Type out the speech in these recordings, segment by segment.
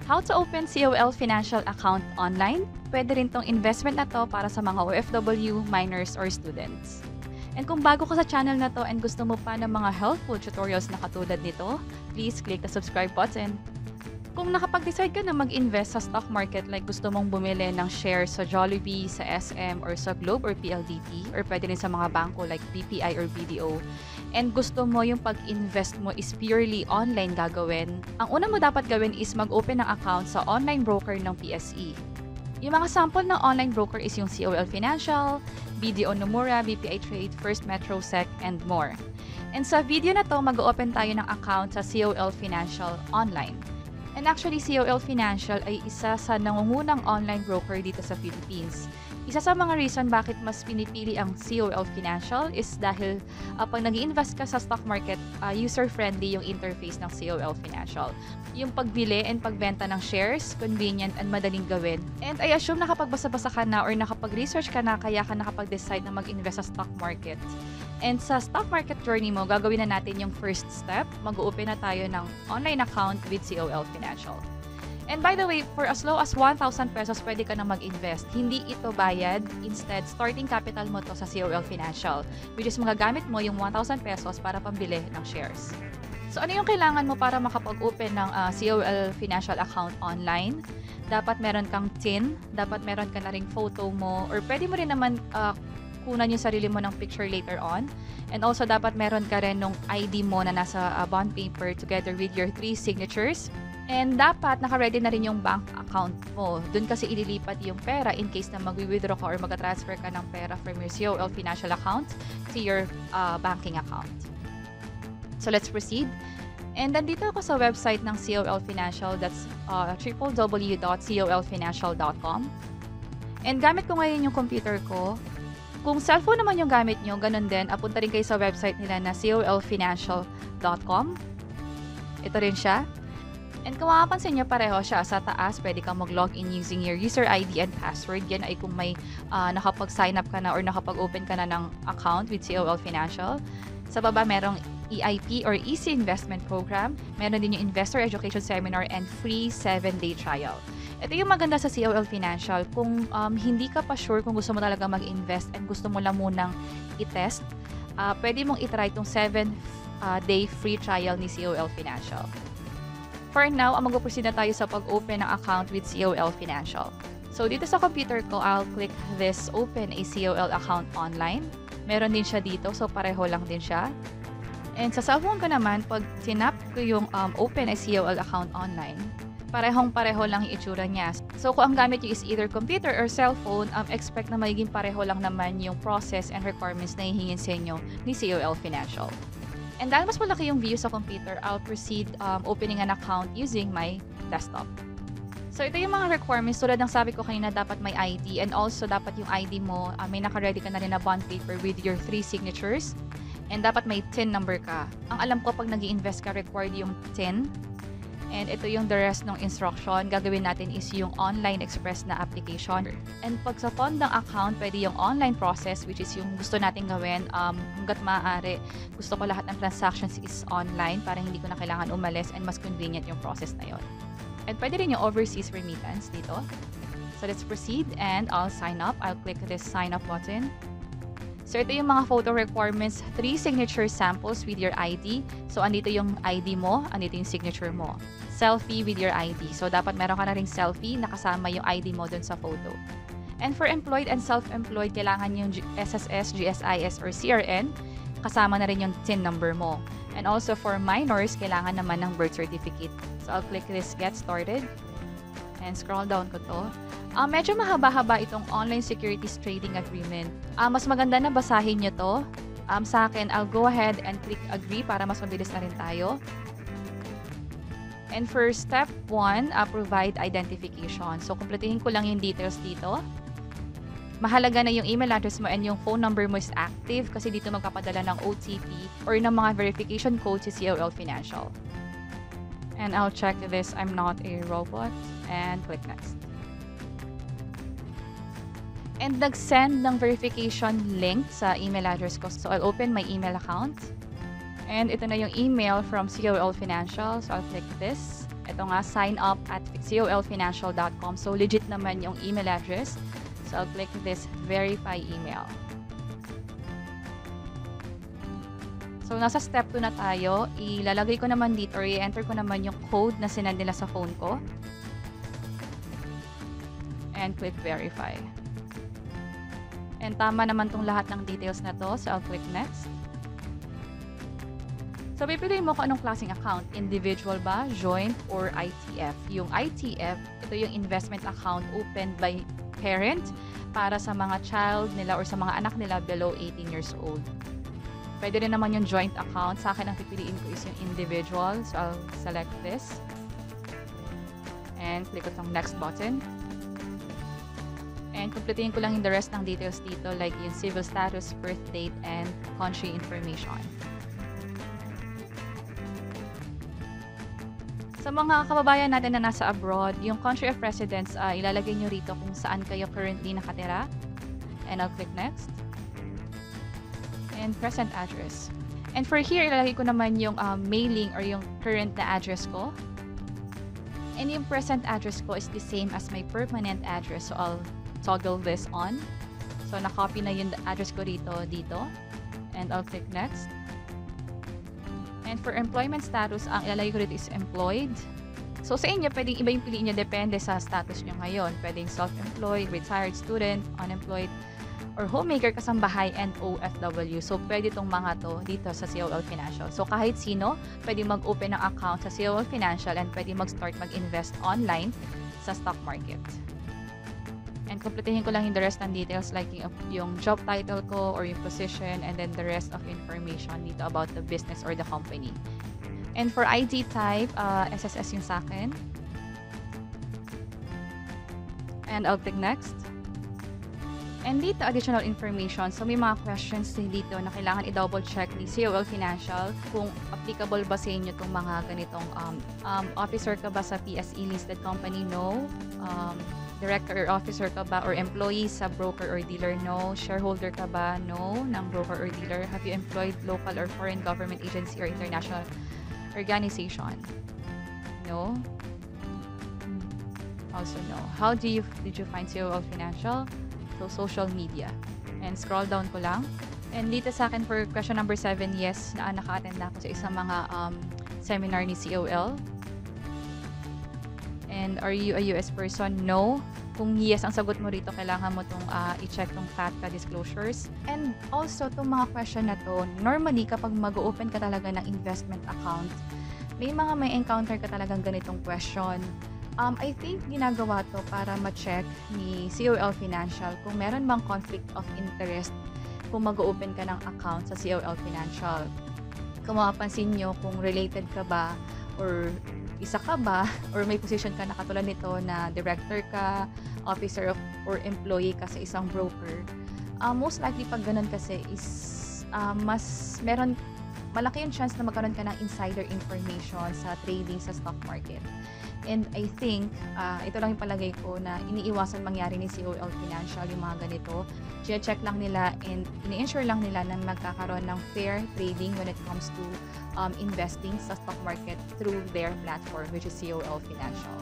How to open COL Financial account online? Pwede rin tong investment na to para sa mga OFW, minors, or students. And kung bago ka sa channel na to and gusto mo pa ng mga helpful tutorials na katulad nito, please click the subscribe button. Kung nakapag-decide ka na mag-invest sa stock market like gusto mong bumili ng shares sa Jollibee, sa SM, or sa Globe or PLDT, or pwede rin sa mga bangko like BPI or BDO, and gusto mo yung pag-invest mo is purely online gagawin, ang una mo dapat gawin is mag-open ng account sa online broker ng PSE. Yung mga sample ng online broker is yung COL Financial, BDO Nomura, BPI Trade, First Metro Sec, and more. And sa video na to, mag-open tayo ng account sa COL Financial online. And actually, COL Financial ay isa sa nangungunang online broker dito sa Philippines. Isa sa mga reason bakit mas pinipili ang COL Financial is dahil pag nag-invest ka sa stock market, user-friendly yung interface ng COL Financial. Yung pagbili and pagbenta ng shares, convenient and madaling gawin. And I assume nakapagbasa-basa ka na or nakapag-research ka na kaya ka nakapag-decide na mag-invest sa stock market. And sa stock market journey mo, gagawin na natin yung first step. Mag-open na tayo ng online account with COL Financial. And by the way, for as low as 1,000 pesos, pwede ka na mag-invest. Hindi ito bayad. Instead, starting capital mo to sa COL Financial, which is magagamit mo yung 1,000 pesos para pambili ng shares. So ano yung kailangan mo para makapag-open ng COL Financial account online? Dapat meron kang TIN, dapat meron ka na ring photo mo, or pwede mo rin naman kunan yung sarili mo ng picture later on. And also, dapat meron ka rin ng ID mo na nasa bond paper together with your 3 signatures. And dapat naka-ready na rin yung bank account mo. Doon kasi ililipat yung pera in case na mag-withdraw ka or mag-transfer ka ng pera from your COL Financial account to your banking account. So let's proceed. And nandito ako sa website ng COL Financial. That's www.colfinancial.com. And gamit ko ngayon yung computer ko. Kung cellphone naman yung gamit nyo, ganun din. Punta rin kayo sa website nila na colfinancial.com. Ito rin siya. And kung makapansin nyo, pareho siya. Sa taas, pwede kang mag-login using your user ID and password. Yan ay kung may nakapag-sign up ka na or nakapag-open ka na ng account with COL Financial. Sa baba, merong EIP or Easy Investment Program. Meron din yung Investor Education Seminar and free 7-day trial. Ito yung maganda sa COL Financial. Kung hindi ka pa sure kung gusto mo talaga mag-invest and gusto mo lang munang i-test, pwede mong i-try itong 7-day free trial ni COL Financial. For now, mag-proceed na tayo sa pag-open ng account with COL Financial. So, dito sa computer ko, I'll click this Open a COL account online. Meron din siya dito, so pareho lang din siya. And sa cellphone ko naman, pag tinap ko yung Open a COL account online, parehong-pareho lang yung itsura niya. So, kung ang gamit nyo is either computer or cellphone, expect na magiging pareho lang naman yung process and requirements na hihingin sa inyo ni COL Financial. And dahil mas malaki yung view sa computer, I'll proceed opening an account using my desktop. So, ito yung mga requirements. Tulad ng sabi ko kanina, dapat may ID. And also, dapat yung ID mo, may naka-ready ka na rin na bond paper with your 3 signatures. And dapat may TIN number ka. Ang alam ko, pag nag-i-invest ka, required yung TIN. And ito yung the rest ng instruction. Gagawin natin is yung online express na application. And pag sa fondang account, pwede yung online process, which is yung gusto natin gawin. Hanggat maaari, gusto ko lahat ng transactions is online para hindi ko na kailangan umalis and mas convenient yung process na yon. And pwede rin yung overseas remittance dito. So let's proceed and I'll sign up. I'll click this sign up button. So, ito yung mga photo requirements, 3 signature samples with your ID. So, andito yung ID mo, andito yung signature mo. Selfie with your ID. So, dapat meron ka na ring selfie na kasama yung ID mo dun sa photo. And for employed and self-employed, kailangan yung SSS, GSIS, or CRN. Kasama na rin yung TIN number mo. And also for minors, kailangan naman ng birth certificate. So, I'll click this Get Started. And scroll down ko to. Medyo mahaba-haba itong Online Securities Trading Agreement. Mas maganda na basahin nyo to. Sa akin, I'll go ahead and click Agree para mas mabilis na rin tayo. And for step 1, provide identification. So, kumpletuhin ko lang yung details dito. Mahalaga na yung email address mo and yung phone number mo is active kasi dito magpapadala ng OTP or ng mga verification code si COL Financial. And I'll check this, I'm not a robot, and click Next. And nag-send ng verification link sa email address ko. So, I'll open my email account. And ito na yung email from COL Financial. So, I'll click this. Ito nga, sign up at colfinancial.com. So, legit naman yung email address. So, I'll click this verify email. So, nasa step 2 na tayo. Ilalagay ko naman dito or i-enter ko naman yung code na sinend nila sa phone ko. And click verify. And tama naman tong lahat ng details na to. So, I'll click next. So, pipiliin mo kung anong klaseng account. Individual ba, joint, or ITF. Yung ITF, ito yung investment account opened by parent para sa mga child nila or sa mga anak nila below 18 years old. Pwede rin naman yung joint account. Sa akin, ang pipiliin ko is yung individual. So, I'll select this. And click itong next button. And kumpletin ko lang yung the rest ng details dito like yung civil status, birth date, and country information. Sa mga kababayan natin na nasa abroad, yung country of residence, ilalagay nyo rito kung saan kayo currently nakatira. And I'll click next. And present address. And for here, ilalagay ko naman yung mailing or yung current na address ko. And yung present address ko is the same as my permanent address. So, I'll toggle this on. So, na-copy na yung address ko dito. And I'll click next. And for employment status, ang ilalagay ko dito is employed. So, sa inyo, pwedeng iba yung piliin nyo. Depende sa status nyo ngayon. Pwedeng self-employed, retired student, unemployed, or homemaker, kasambahay, and OFW. So, pwede itong mga to dito sa COL Financial. So, kahit sino, pwede mag-open ng account sa COL Financial and pwede mag-start mag-invest online sa stock market. And kumpletehin ko lang yung the rest ng details like yung job title ko or yung position and then the rest of information dito about the business or the company. And for ID type, SSS yung sa akin. And I'll click next. And dito, additional information. So, may mga questions dito na kailangan i-double check ni COL Financial kung applicable ba sa inyo itong mga ganitong officer ka ba sa PSE listed company? No. Director or officer ka ba or employee sa broker or dealer? No. Shareholder ka ba? No. Ng broker or dealer? Have you employed local or foreign government agency or international organization? No. Also no. How did you find COL Financial? So, social media. And scroll down ko lang. And dito sa akin for question number 7, yes, naka-attend na ako sa isang mga seminar ni COL. And are you a US person? No. Kung yes ang sagot mo rito, kailangan mo itong i-check tong FATCA disclosures. And also, itong mga question na to, normally kapag mag-open ka talaga ng investment account, may encounter ka talagang ganitong question. I think ginagawa to para ma-check ni COL Financial kung meron bang conflict of interest kung mag-open ka ng account sa COL Financial. Kung mapapansin nyo kung related ka ba or isa ka ba or may position ka na katulad nito na director ka, officer or employee ka sa isang broker. Most likely pag ganun kasi is malaki yung chance na magkaroon ka ng insider information sa trading sa stock market. And I think, ito lang yung palagay ko na iniiwasan mangyari ni COL Financial yung mga ganito. Check lang nila and ini-ensure lang nila na magkakaroon ng fair trading when it comes to investing sa stock market through their platform, which is COL Financial.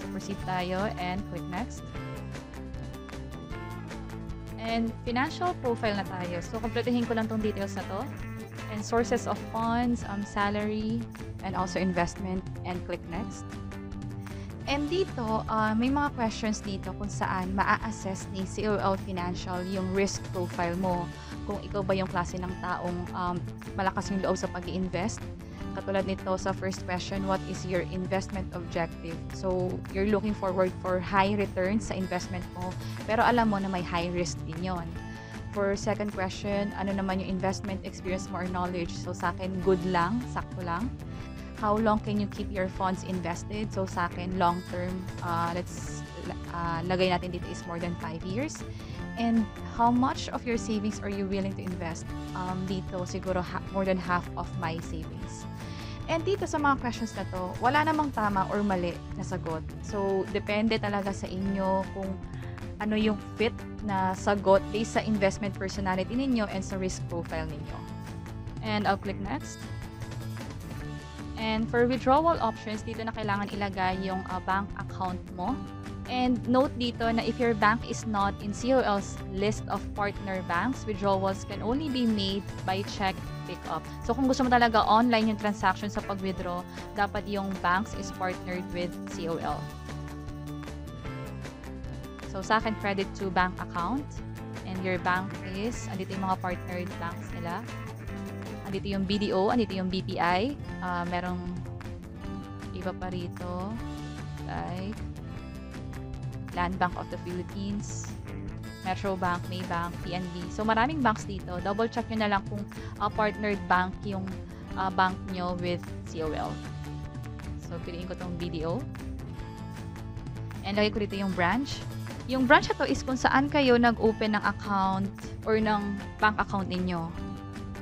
So, proceed tayo and click next. And financial profile na tayo. So, kumpletuhin ko lang tong details na to. And sources of funds, salary, and also investment, and click next. And dito, may mga questions dito kung saan maa-assess ni COL Financial yung risk profile mo. Kung ikaw ba yung klase ng taong malakas yung loob sa pag-i-invest. Katulad nito sa first question, what is your investment objective? So, you're looking forward for high returns sa investment mo, pero alam mo na may high risk din yon. For second question, ano naman yung investment experience mo or knowledge? So, sa akin, good lang, sakto lang. How long can you keep your funds invested? So, sa akin, long term, let's lagay natin dito is more than 5 years. And how much of your savings are you willing to invest? Dito, siguro more than half of my savings. And dito sa mga questions na to, wala namang tama or mali na sagot. So, depende talaga sa inyo kung ano yung fit na sagot based sa investment personality ninyo and sa risk profile ninyo. And I'll click next. And for withdrawal options, dito na kailangan ilagay yung bank account mo. And note dito na if your bank is not in COL's list of partner banks, withdrawals can only be made by check pickup. So kung gusto mo talaga online yung transaction sa pag-withdraw, dapat yung banks is partnered with COL. So sa akin, credit to bank account. And your bank is, andito yung mga partnered banks nila. Andito yung BDO, andito yung BPI. Merong iba pa rito. Like Landbank of the Philippines, Metrobank, Maybank, PNB. So, maraming banks dito. Double check nyo na lang kung partnered bank yung bank nyo with COL. So, piliin ko tong BDO. And lagay ko dito yung branch. Yung branch na to is kung saan kayo nag-open ng account or ng bank account ninyo.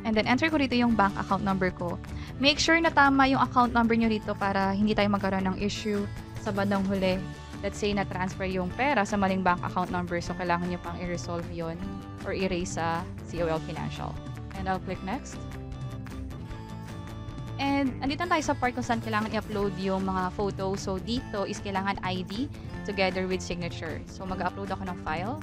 And then, enter ko dito yung bank account number ko. Make sure na tama yung account number nyo dito para hindi tayo magkaroon ng issue sa bandang huli. Let's say na-transfer yung pera sa maling bank account number, so kailangan nyo pang i-resolve yun or erase sa COL Financial. And I'll click next. And andito tayo sa part kung saan kailangan i-upload yung mga photos. So dito is kailangan ID together with signature. So mag-upload ako ng file.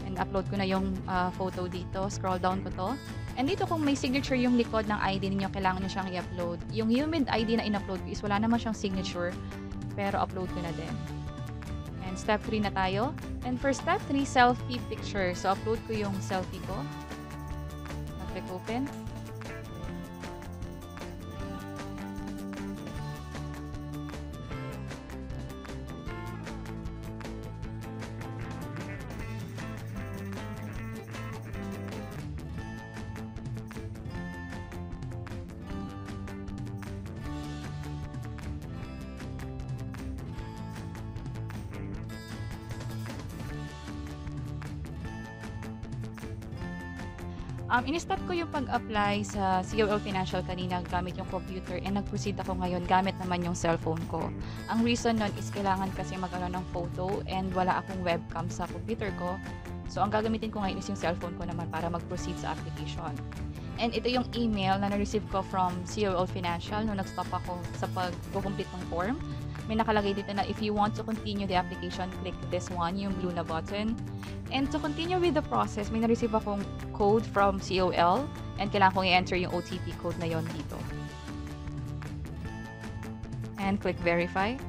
And upload ko na yung photo dito. Scroll down ko to. And dito kung may signature yung likod ng ID ninyo, kailangan nyo siyang i-upload. Yung humid ID na in-upload ko is wala naman siyang signature, pero upload ko na din. And step 3 na tayo. And for step 3, selfie picture. So upload ko yung selfie ko. Click open. In-stop ko yung pag-apply sa COL Financial kanina gamit yung computer and nag-proceed ako ngayon gamit naman yung cellphone ko. Ang reason nun is kailangan kasi magkaroon ng photo and wala akong webcam sa computer ko. So, ang gagamitin ko ngayon is yung cellphone ko naman para mag-proceed sa application. And ito yung email na na-receive ko from COL Financial nung nag-stop ako sa pag-complete ng form. May nakalagay dito na if you want to continue the application, click this one, yung blue na button. And to continue with the process, may na-receive akong code from COL and kailangan kong i-enter yung OTP code na yon dito. And click verify.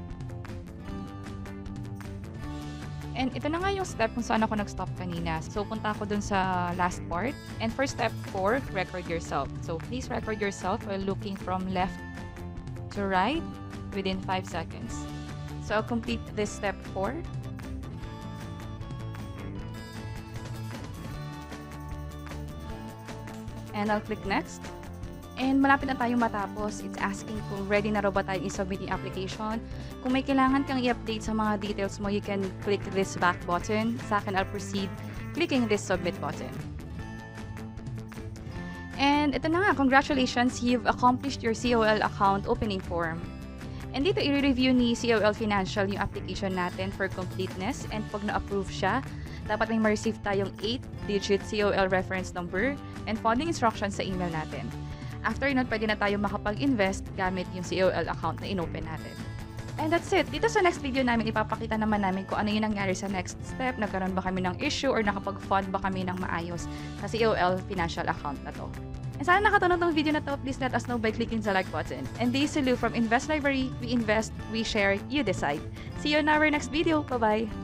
And ito na nga yung step kung saan ako nag-stop kanina. So, punta ako dun sa last part. And for step 4, record yourself. So, please record yourself while looking from left to right within 5 seconds. So, I'll complete this step 4. And I'll click next. And malapit na tayong matapos. It's asking kung ready na raw ba tayo i-submit yung application. Kung may kailangan kang i-update sa mga details mo, you can click this back button. Sa akin, I'll proceed clicking this submit button. And ito na nga, congratulations, you've accomplished your COL account opening form. And dito, i-review ni COL Financial yung application natin for completeness. And pag na-approve siya, dapat may ma-receive tayong 8-digit COL reference number and funding instructions sa email natin. After nun, pwede na tayo makapag-invest gamit yung COL account na in-open natin. And that's it. Dito sa next video namin, ipapakita naman namin kung ano yung nangyari sa next step. Nagkaroon ba kami ng issue or nakapag-fund ba kami ng maayos sa COL Financial account na to. And sana nakatulong tong video na to. Please let us know by clicking the like button. And this is Lou from Invest Library. We invest, we share, you decide. See you in our next video. Bye-bye!